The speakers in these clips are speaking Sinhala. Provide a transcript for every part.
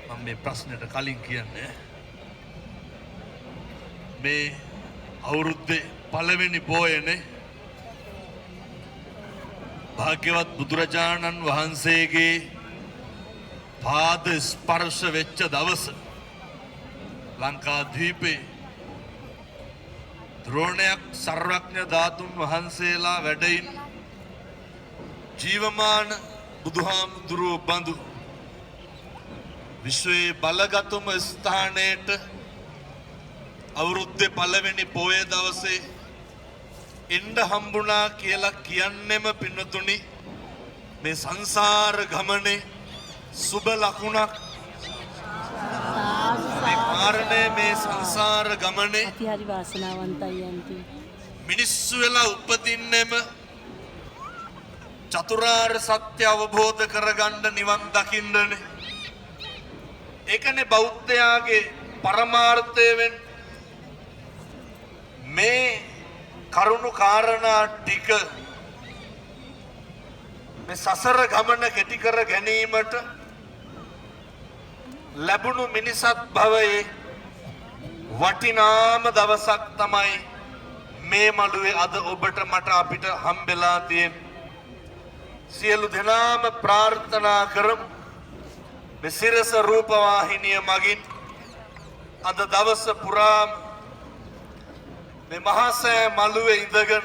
මම මේ ප්‍රශ්නෙට කලින් කියන්නේ මේ අවුරුද්දේ පළවෙනි පෝයනේ භාග්‍යවත් බුදුරජාණන් වහන්සේගේ පාද ස්පර්ශ වෙච්ච දවස ලංකාද්වීපේ ද්‍රෝණයක් සර්වඥ ධාතුන් වහන්සේලා වැඩයින් ජීවමාන බුදුහාමුදුරුවෝ බඳු විශ්වයේ බලගතුම ස්ථානයට අවුරුද්දේ පළවෙනි පෝය දවසේ එන්න හම්බුණා කියලා කියන්නෙම පින්නතුනි මේ සංසාර ගමනේ සුබ ලකුණක් මේ කාරණේ මේ සංසාර ගමනේ හරි වාසනාවන්තයි යන්ති මිනිස්සු වෙලා උපදින්නෙම චතුරාර්ය සත්‍ය අවබෝධ කරගන්න නිවන් දකින්නනේ ඒකනේ බෞද්ධයාගේ පරමාර්ථය වෙන්නේ මේ කරුණු කාරණා ටික මේ සසර ගමන කෙටි කර ගැනීමට ලැබුණු මිනිසත් භවයේ වටිනාම දවසක් තමයි මේ මළුවේ අද ඔබට මට අපිට හම්බෙලා තියෙන්නේ සියලු දෙනාම ප්‍රාර්ථනා කරමු මේ සිරස රූපවාහිනිය මගින් අද දවස පුරාම මේ මහසෑ මළුවේ ඉඳගෙන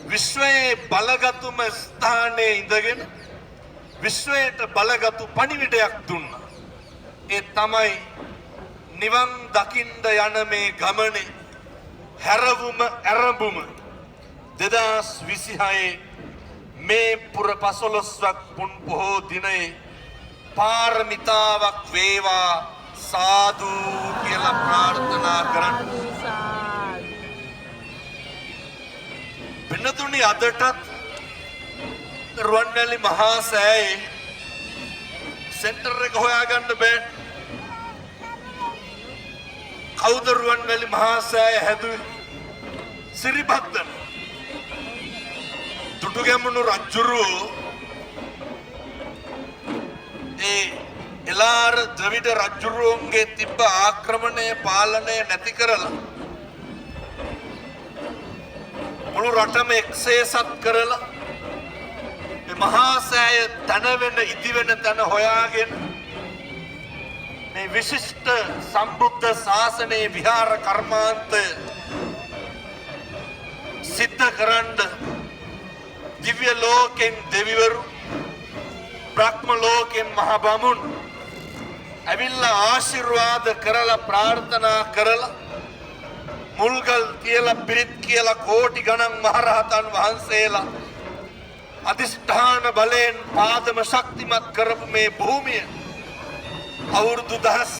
විශ්වයේ බලගතුම ස්ථානයේ ඉඳගෙන විශ්වයට බලගතු පණිවිඩයක් දුන්නා. ඒ තමයි නිවන් දකින්න යන මේ ගමනේ හැරවුම ඇරඹුම 2026 මේ පුර 15ක් පුන් පොහෝ දිනයේ පාරමිතාවක් වේවා සාදු කියලා ප්‍රාර්ථනා කරන්න. පින්නතුනි අදටත් රුවන්වැලි මහා සෑයේ සෙන්ටර් එක හොයාගන්න බෑ. කවුද රුවන්වැලි මහා සෑය හැදුවේ? සිරිපත්තන. දුටුගැමුණු රජුරෝ ඒ එලාර ද්‍රවිඩ රජුරුවන්ගේ තිබ්බ ආක්‍රමණය පාලනය නැති කරලා මුළු රටම එක්සේසත් කරලා මේ මහා සෑය තන වෙන ඉදි වෙන තන හොයාගෙන මේ විශිෂ්ට සම්බුද්ධ ශාසනයේ විහාර කර්මාන්ත සිද්ධ කරන්න දිව්‍ය ලෝකෙන් දෙවිවරු බ්‍රහ්ම ලෝකෙන් මහ බමුණු ඇවිල්ලා ආශිර්වාද කරලා ප්‍රාර්ථනා කරලා මුල්ගල් කියලා පිරිත් කියලා කෝටි ගණන් මහරහතන් වහන්සේලා අධිෂ්ඨාන බලයෙන් පාදම ශක්තිමත් කරපු මේ භූමිය අවුරුදු 10